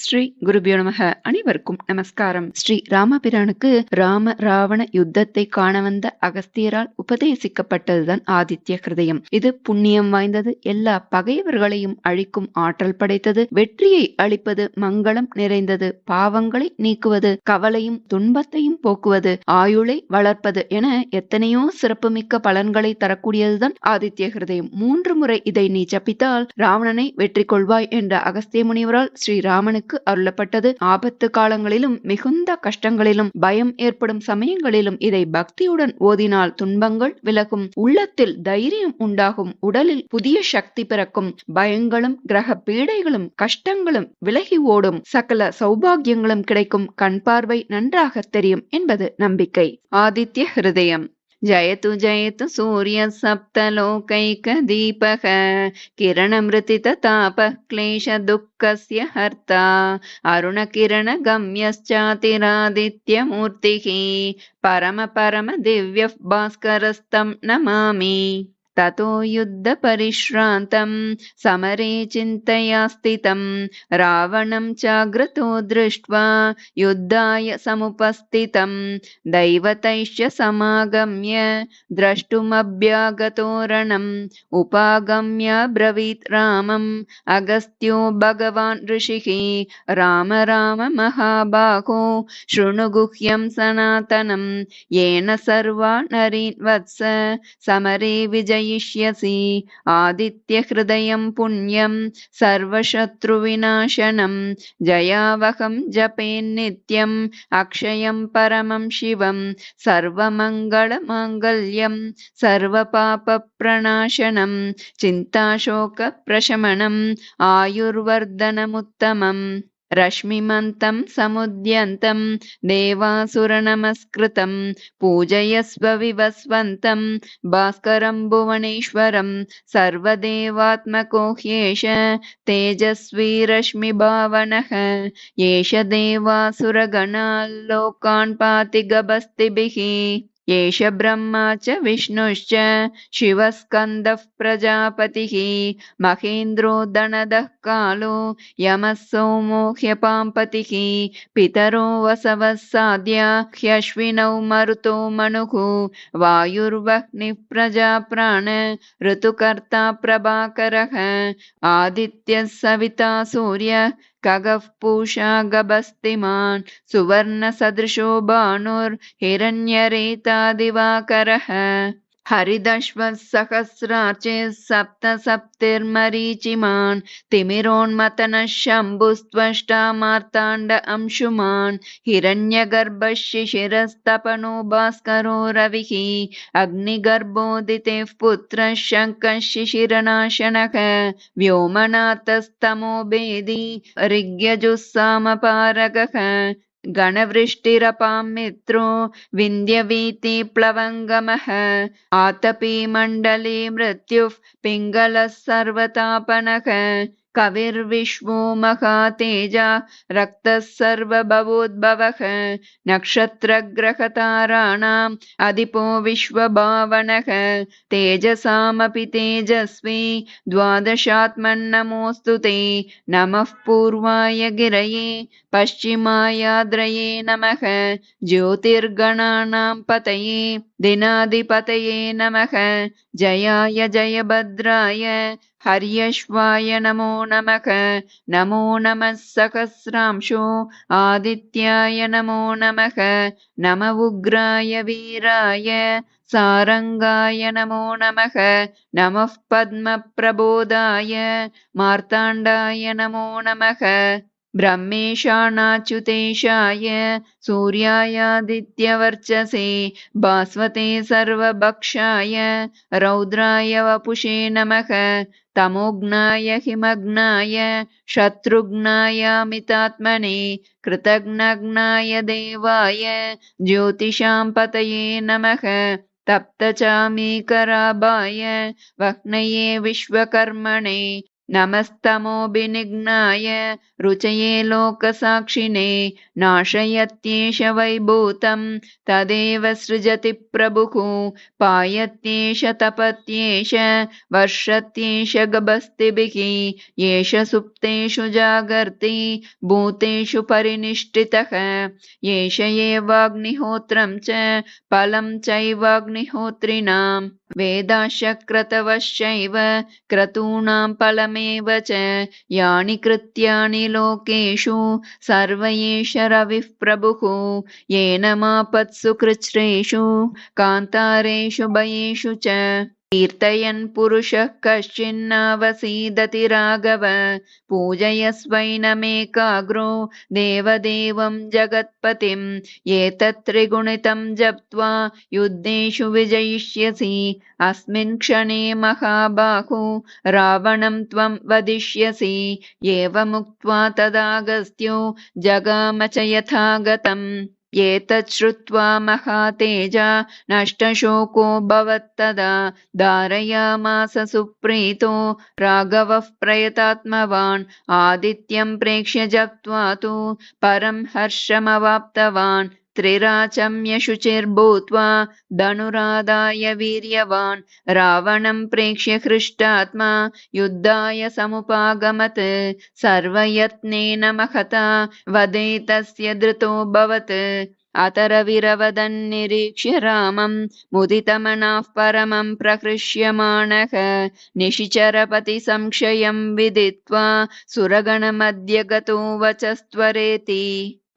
ஸ்ரீ குருபியோ நமக. அனைவருக்கும் நமஸ்காரம். ஸ்ரீ ராமபிரானுக்கு ராம ராவண யுத்தத்தை காண வந்த அகஸ்தியரால் உபதேசிக்கப்பட்டதுதான் ஆதித்ய ஹிருதயம். இது புண்ணியம் வாய்ந்தது, எல்லா பகைவர்களையும் அழிக்கும் ஆற்றல் படைத்தது, வெற்றியை அளிப்பது, மங்களம் நிறைந்தது, பாவங்களை நீக்குவது, கவலையும் துன்பத்தையும் போக்குவது, ஆயுளை வளர்ப்பது என எத்தனையோ சிறப்புமிக்க பலன்களை தரக்கூடியதுதான் ஆதித்ய ஹிருதயம். 3 முறை இதை நீ ஜபித்தால் ராவணனை வெற்றி கொள்வாய் என்ற அகஸ்திய முனிவரால் ஸ்ரீராமனுக்கு அருளப்பட்டது. ஆபத்து காலங்களிலும் மிகுந்த கஷ்டங்களிலும் பயம் ஏற்படும் சமயங்களிலும் இதை பக்தியுடன் ஓதினால் துன்பங்கள் விலகும், உள்ளத்தில் தைரியம் உண்டாகும், உடலில் புதிய சக்தி பிறக்கும், பயங்களும் கிரக பீடைகளும் கஷ்டங்களும் விலகி ஓடும், சகல சௌபாகியங்களும் கிடைக்கும், கண் பார்வை நன்றாக தெரியும் என்பது நம்பிக்கை. ஆதித்ய ஹிருதயம். जयतु जयतु सूर्य सप्तलोकैकदीपः किरणमृतिततापः क्लेशदुःखस्य हर्ता अरुणकिरणगम्यश्चातिरादित्यमूर्तिः परम दिव्यः नमामि। ततो युद्धपरिश्रान्तं समरे चिन्तया स्थितं रावणं चाग्रतो दृष्ट्वा युद्धाय समुपस्थितं दैवतैश्च समागम्य द्रष्टुमभ्यागतो रणम् उपागम्य ब्रवीत् रामम् अगस्त्यो भगवान् ऋषिः राम राम महाबाहो शृणु गुह्यं सनातनं येन सर्वा नरीन् वत्स समरे विजय आदित्य हृदयं पुण्यं सर्वशत्रुविनाशनं जयावहं जपेन्नित्यं अक्षयं परमं शिवं सर्वमङ्गलमाङ्गल्यं सर्वपापप्रणाशनं चिन्ताशोकप्रशमनम् आयुर्वर्धनमुत्तमम् रश्मिमन्तं समुद्यन्तं देवासुरनमस्कृतं पूजयस्व विवस्वन्तं भास्करं भुवनेश्वरं सर्वदेवात्मको ह्येष तेजस्वी रश्मिभावनः एष देवासुरगणाल्लोकान् पाति गभस्तिभिः एष ब्रह्मा च विष्णुश्च शिवस्कन्दः प्रजापतिः महेन्द्रो दणदः कालो यमः सोमो ह्यपाम्पतिः पितरो वसवः साध्या ह्यश्विनौ मरुतो मनुः वायुर्वह्निः प्रजाप्राण ऋतुकर्ता प्रभाकरः आदित्यः सविता सूर्यः खगः पूषा गभस्तिमान् सुवर्णसदृशो भानुर्हिरण्यरेतादिवाकरः हरिदश्वसहस्रार्चिः सप्तसप्तिर्मरीचिमान् तिमिरोन्मथनः शम्भुस्त्वष्टा मार्ताण्ड अंशुमान् हिरण्यगर्भः शिशिरस्तपनो भास्करो रविः अग्निगर्भोदितेः पुत्रः शङ्खः शिशिरनाशनः व्योमनाथस्तमो भेदी ऋग्यजुस्सामपारगः गणवृष्टिरपां मित्रो विन्ध्यवीति प्लवङ्गमः आतपी मण्डले मृत्युः पिङ्गलः सर्वतापनः कविर्विश्वो महातेजा रक्तः सर्वभवोद्भवः नक्षत्रग्रहताराणाम् अधिपो विश्वभावनः तेजसामपि तेजस्वी द्वादशात्मन्नमोऽस्तु ते नमः पूर्वाय गिरये पश्चिमायाद्रये नमः ज्योतिर्गणानां पतये दिनाधिपतये नमः जयाय जयभद्राय हर्यश्वाय नमो नमः नमो नमः सहस्रांशो आदित्याय नमो नमः नम उग्राय वीराय सारंगाय नमो नमः नमः पद्मप्रबोधाय मार्ताण्डाय नमो नमः ब्रह्मेशानाच्युतेशाय सूर्यायादित्यवर्चसे भास्वते सर्वभक्षाय रौद्राय वपुषे नमः तमोघ्नाय हिमग्नाय शत्रुघ्नायामितात्मने कृतघ्नघ्नाय देवाय ज्योतिषां पतये नमः तप्तचामीकराभाय वह्नये विश्वकर्मणे नमस्तमोऽभिनिघ्नाय रुचये लोकसाक्षिणे नाशयत्येष वैभूतं तदेव सृजति प्रभुः पायत्येष तपत्येष वर्षत्येष गभस्तिभिः येष सुप्तेषु जागर्ति भूतेषु परिनिष्ठितः येष एवाग्निहोत्रं च फलं चैवाग्निहोत्रिणाम् वेदाश्चक्रतवश्चैव क्रतूणां फलमेव च यानि कृत्यानि लोकेषु सर्व एष रविः प्रभुः येन मापत्सु कृच्छ्रेषु कान्तारेषु भयेषु च कीर्तयन् पुरुषः कश्चिन्नावसीदति राघव पूजयस्वैनमेकाग्रो देवदेवं जगत्पतिम् एतत् त्रिगुणितं जप्त्वा युद्धेषु विजयिष्यसि अस्मिन् क्षणे महाबाहो रावणं त्वं वदिष्यसि एवमुक्त्वा तदागस्त्यो जगाम च यथागतम् एतत् श्रुत्वा महातेजा नष्टशोको भवत्तदा धारयामास सुप्रीतो राघवः प्रयतात्मवान् आदित्यं प्रेक्ष्य जप्त्वा तु परं हर्षमवाप्तवान् त्रिराचम्य शुचिर्भूत्वा धनुरादाय वीर्यवान् रावणं प्रेक्ष्य हृष्टात्मा युद्धाय समुपागमत् सर्वयत्नेन महता वधे तस्य धृतोऽभवत् अतरविरवदन्निरीक्ष्य रामं मुदितमनः परमं प्रहृष्यमाणः निशिचरपति संशयं विदित्वा सुरगणमध्य गतो वचस्त्वरेति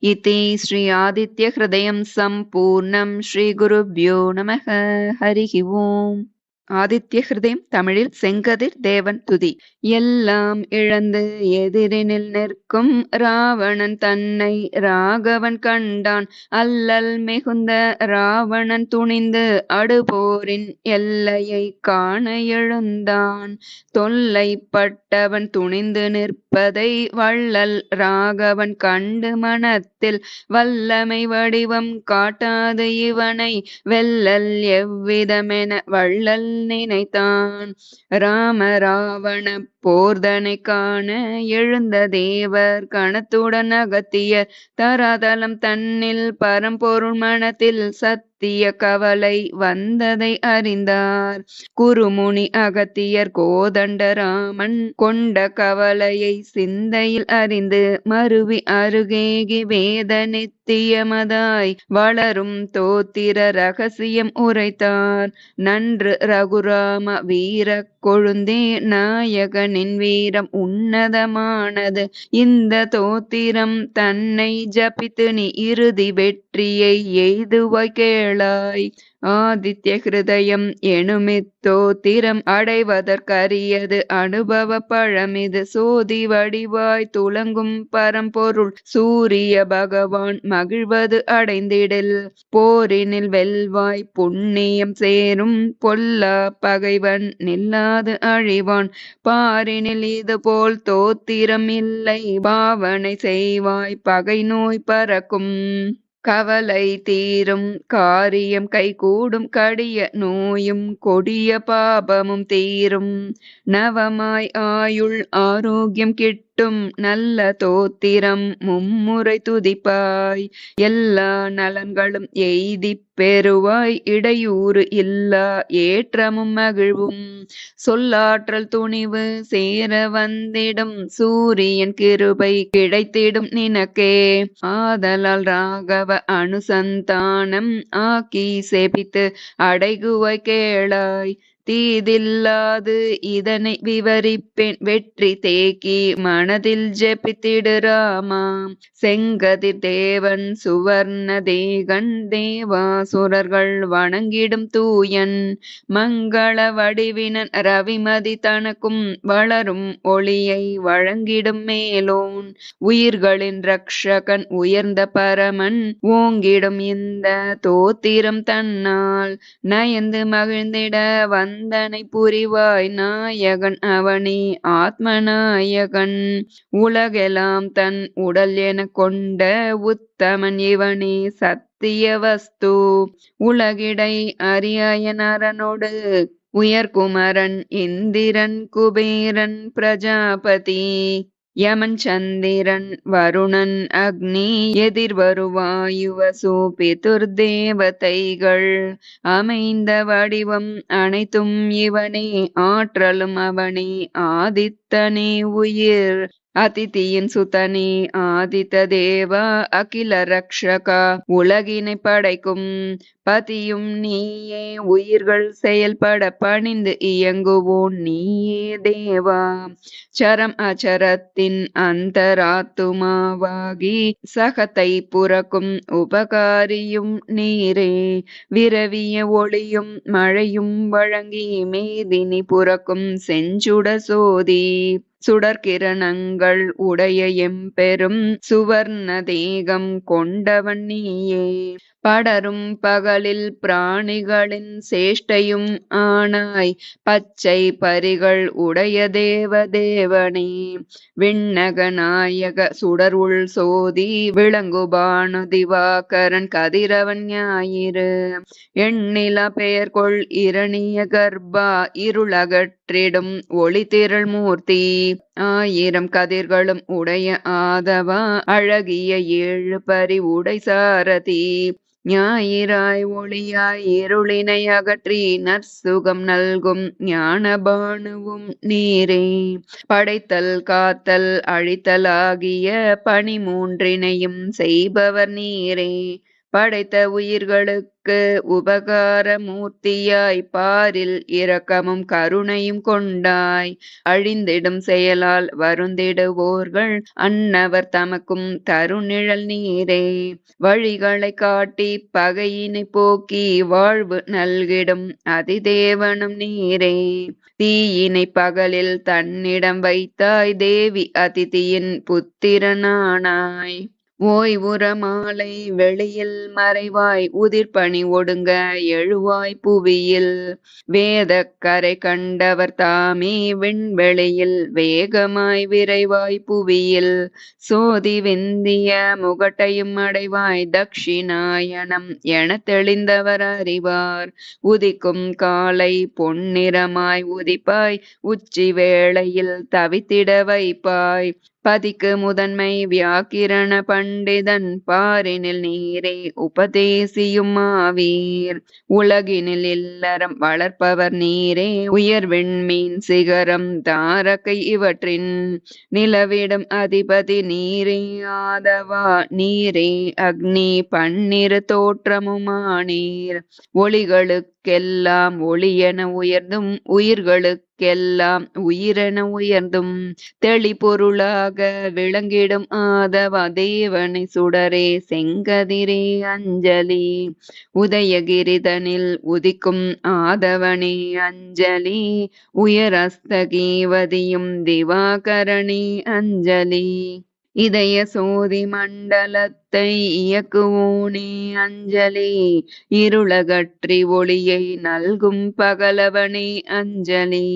इति श्री आदित्यहृदयं सम्पूर्णं श्रीगुरुभ्यो नमः हरिः ओम् ஆதித்ய ஹிருதயம் தமிழில் செங்கதிர் தேவன் துதி. எல்லாம் இழந்து எதிரினில் நிற்கும் ராவணன் தன்னை ராகவன் கண்டான். அல்லல் மிகுந்த ராவணன் துணிந்து அடுபோரின் எல்லையை காண எழுந்தான். தொல்லைப்பட்டவன் துணிந்து நிற்பதை வள்ளல் ராகவன் கண்டு மனத்தில் வல்லமை வடிவம் காட்டாது இவனை வெல்லல் எவ்விதமென வள்ளல் நினைத்தான். ராம ராவண போர்தனை காண எழுந்த தேவர் கணத்துடன் அகத்தியர் தராதலம் தன்னில் பரம்பொருள் மனத்தில் சத்திய கவலை வந்ததை அறிந்தார். குருமுனி அகத்தியர் கோதண்டராமன் கொண்ட கவலையை சிந்தையில் அறிந்து மருவி அருகேகி வேத நித்தியமதாய் வளரும் தோத்திர ரகசியம் உரைத்தார். நன்று ரகுராம வீர கொழுந்தே நாயகனின் வீரம் உன்னதமானது. இந்த தோத்திரம் தன்னை ஜபித்து நீ இறுதி வெற்றியை எய்துவாய் கேளாய். ஆதித்ய ஹிருதயம் எனுமித்தோத்திரம் அடைவதற்கரியது அனுபவ பழமிது. சோதி வடிவாய் துலங்கும் பரம்பொருள் சூரிய பகவான் மகிழ்வது அடைந்திடில். போரினில் வெல்வாய் புண்ணியம் சேரும் பொல்லா பகைவன் நில்லாது அழிவான். பாரினில் இதுபோல் தோத்திரம் இல்லை பாவனை செய்வாய் பகை நோய் பறக்கும். கவலை தீரும் காரியம் கைகூடும் கடிய நோயும் கொடிய பாபமும் தீரும். நவமாய் ஆயுள் ஆரோக்கியம் கிட்டும் நல்ல தோத்திரம் மும்முறை துதிப்பாய். எல்லா நலன்களும் எய்திப் பெறுவாய் இடையூறு இல்லா ஏற்றமும் மகிழ்வும். சொல்லாற்றல் துணிவு சேர வந்திடும் சூரியன் கிருபை கிடைத்திடும் நினக்கே. ஆதலால் ராகவ அனுசந்தானம் ஆக்கி செபித்து அடைகுவாய் கேளாய். தீதில்லாது இதனை விவரிப்பேன் வெற்றி தேக்கி மனதில் ஜெபித்திடு ராமா. செங்கதிர் தேவன் சுவர்ண தேகன் தேவாசுரர்கள் வணங்கிடும் தூயன். மங்கள வடிவினன் ரவிமதி தனக்கும் வளரும் ஒளியை வழங்கிடும் மேலோன். உயிர்களின் ரக்ஷகன் உயர்ந்த பரமன் ஓங்கிடும் இந்த தோத்திரம் தன்னால். நயந்து மகிழ்ந்திட வந்தனை புரிவாய் நாயகன் அவனே ஆத்மநாயகன். உலகெல்லாம் தன் உடல் என கொண்ட உத்தமன் இவனே சத்திய வஸ்து. உலகிடை அரியாய நரனோடு உயர்குமரன் இந்திரன் குபேரன் பிரஜாபதி யமன் சந்திரன் வருணன் அக்னி எதிர்வருவாயுவசு பிதுர்தேவதைகள் அமைந்த வடிவம் அனைத்தும் இவனே ஆற்றலும் அவனே ஆதித்தனே உயிர் அதிதியின் சுதனே ஆதித்த தேவா அகில ரக்ஷகா உலகினை படைக்கும் பதியும் நீயே உயிர்கள் செயல்பட பணிந்து இயங்குவோன் நீயே தேவா சரம் அச்சரத்தின் அந்தராத்துமாவாகி சகத்தை புறக்கும் உபகாரியும் நீரே விரவிய ஒளியும் மழையும் வழங்கி மேதினி புறக்கும் செஞ்சுட சோதி சுடர்கிரணங்கள் உடைய எம்பெரும் சுவர்ண தேகம் கொண்டவன் நீயே படரும் பகலில் பிராணிகளின் சேஷ்டையும் ஆனாய் பச்சை பரிகள் உடைய தேவதேவனே விண்ணக நாயக சுடர் உள் சோதி விளங்குபானு திவாகரன் கதிரவன் ஞாயிறு எண்ணில பெயர் கொள் இரணிய கர்ப்பா இருளகற்றிடும் ஒளி திரள் மூர்த்தி ஆயிரம் கதிர்களும் உடைய ஆதவா அழகிய ஏழு பரி உடை சாரதி ஞாயிறாய் ஒளியாய் இருளினை அகற்றி நற்சுகம் நல்கும் ஞானபானுவும் நீரே படைத்தல் காத்தல் அழித்தலாகிய பணி மூன்றினையும் செய்பவர் நீரே படைத்த உயிர்களுக்கு உபகார மூர்த்தியாய் பாரில் இரக்கமும் கருணையும் கொண்டாய் அழிந்திடும் செயலால் வருந்திடுவோர்கள் அன்னவர் தமக்கும் தருநிழல் நீரே வழிகளை காட்டி பகையினை போக்கி வாழ்வு நல்கிடும் அதிதேவனும் நீரே தீயினை பகலில் தன்னிடம் வைத்தாய் தேவி அதிதியின் புத்திரனானாய் ஓய்வுற மாலை வெளியில் மறைவாய் உதிர்பனி ஒடுங்க எழுவாய் புவியில் வேத கரை கண்டவர் தாமே விண்வெளியில் வேகமாய் விரைவாய் புவியில் சோதி வெந்திய முகட்டையும் அடைவாய் தக்ஷிணாயனம் என தெளிந்தவர் அறிவார் உதிக்கும் காலை பொன்னிறமாய் உதிப்பாய் உச்சி வேளையில் தவித்திட வைப்பாய் பதிக்கு முதன்மை வியாக்கிரண பண்டிதன் பாரினில் நீரே உபதேசியும் ஆவீர் உலகினில் இல்லறம் வளர்ப்பவர் நீரே உயர்விண்மீன் சிகரம் தாரகை இவற்றின் நிலவிடும் அதிபதி நீரே ஆதவா நீரே அக்னி பன்னிரு தோற்றமுமானீர் ஒளிகளுக்கெல்லாம் ஒளியென உயர்ந்தும் உயிர்களுக்கெல்லாம் உயிரென உயர்ந்தும் தெளிபொருளாக விளங்கிடும் ஆதவா தேவனை சுடரே செங்கதிரே அஞ்சலி உதயகிரிதனில் உதிக்கும் ஆதவனே அஞ்சலி உயரஸ்தகீவதியும் திவாகரணி அஞ்சலி இதய சோதி மண்டலத்தை இயக்குவோனே அஞ்சலி இருளகற்றி ஒளியை நல்கும் பகலவனே அஞ்சலி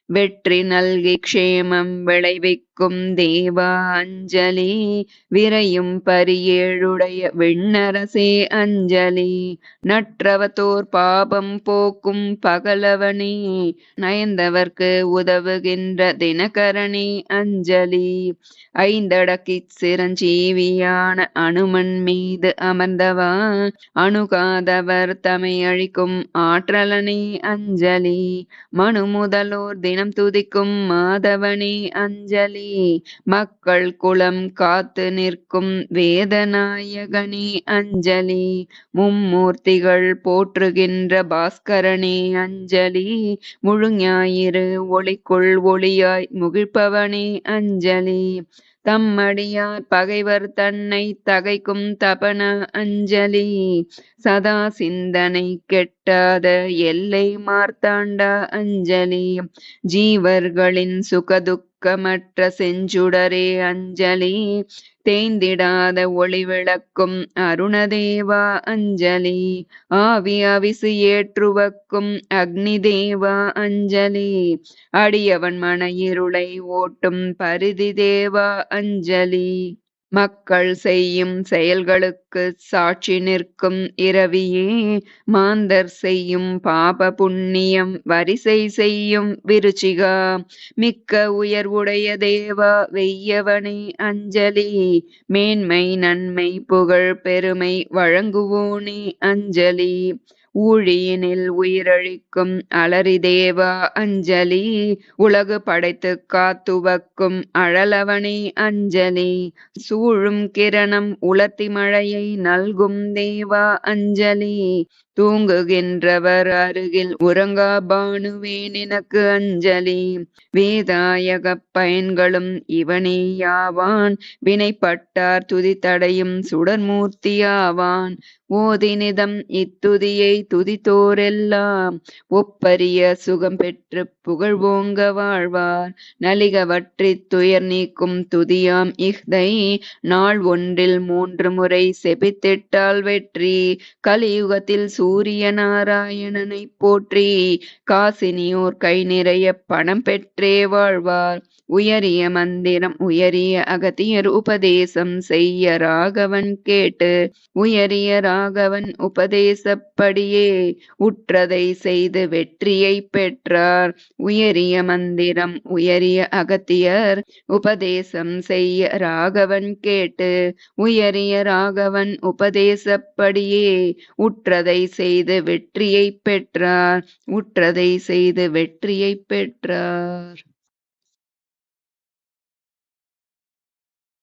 வெற்றி நல்கி க்ஷேமம் விளைவிக்கும் தேவா அஞ்சலி விரையும் பரியேழுடைய விண்ணரசே அஞ்சலி நற்றவத்தோர் பாபம் போக்கும் பகலவனே நயந்தவர்க்கு உதவுகின்ற தினகரனே அஞ்சலி ஐந்தடக்கிச் சிரஞ்சீவியான அனுமன் மீது அமர்ந்தவா அணுகாதவர் தமை அழிக்கும் ஆற்றலனே அஞ்சலி மனு முதலோர் தினம் துதிக்கும் மாதவனே அஞ்சலி மக்கள் குலம் காத்து நிற்கும் வேதநாயகனே அஞ்சலி மும்மூர்த்திகள் போற்றுகின்ற பாஸ்கரனே அஞ்சலி முழுஞாயிறு ஒளிக்குள் ஒளியாய் முகிழ்ப்பவனே அஞ்சலி தம்மடியார் பகைவர் தன்னை தகைக்கும் தபன அஞ்சலி சதா சிந்தனை கெட்டாத எல்லை மார்த்தாண்டா அஞ்சலி ஜீவர்களின் சுகதுக்கமற்ற செஞ்சுடரே அஞ்சலி தேய்ந்திடாத ஒளி விளக்கும் அருணதேவா அஞ்சலி ஆவி அவிசு ஏற்றுவக்கும் அக்னி தேவா அஞ்சலி அடியவன் மன இருளை ஓட்டும் பரிதி தேவா அஞ்சலி மக்கள் செய்யும் செயல்களுக்குச் சாட்சி நிற்கும் இரவியே, மாந்தர் செய்யும் பாப புண்ணியம் வரிசை செய்யும் விருச்சிகா, மிக்க உயர்வுடைய தேவா வெய்யவனே அஞ்சலி, மேன்மை நன்மை புகழ் பெருமை வழங்குவோனே அஞ்சலி, ஊழியினில் உயிரளிக்கும் அலரிதேவா அஞ்சலி, உலகு படைத்துக் காத்துவக்கும் அழலவனே அஞ்சலி, சூழும் கிரணம் உலர்த்தி மழையை நல்கும் தேவா அஞ்சலி, தூங்குகின்றவர் அருகில் உறங்கா பானுவே நினக்கு அஞ்சலி, வேதாயகப் பயன்களும் இவனேயாவான், வினைப்பட்டார் துதித்தடையும் சுடர்மூர்த்தியாவான், ஓதினிதம் இத்துதியை துதித்தோரெல்லாம் ஒப்பரிய சுகம் பெற்றுப் புகழ்வோங்க வாழ்வார், நலிகவற்றித் துயர் நீக்கும் துதியாம் இஃதை நாள் ஒன்றில் 3 முறை செபித்திட்டால் வெற்றி, கலியுகத்தில் சூரிய நாராயணனைப் போற்றி, காசினியோர் கை நிறைய பணம் பெற்றே வாழ்வார், உயரிய மந்திரம் உயரிய அகத்தியர் உபதேசம் செய்ய ராகவன் கேட்டு, உயரிய ராகவன் உபதேசப்படியே உற்றதை செய்து வெற்றியைப் பெற்றார், உயரிய மந்திரம் உயரிய அகத்தியர் உபதேசம் செய்ய ராகவன் கேட்டு, உயரிய ராகவன் உபதேசப்படியே உற்றதை செய்து வெற்றியைப் பெற்றார், உற்றதை செய்து வெற்றியைப் பெற்றார்.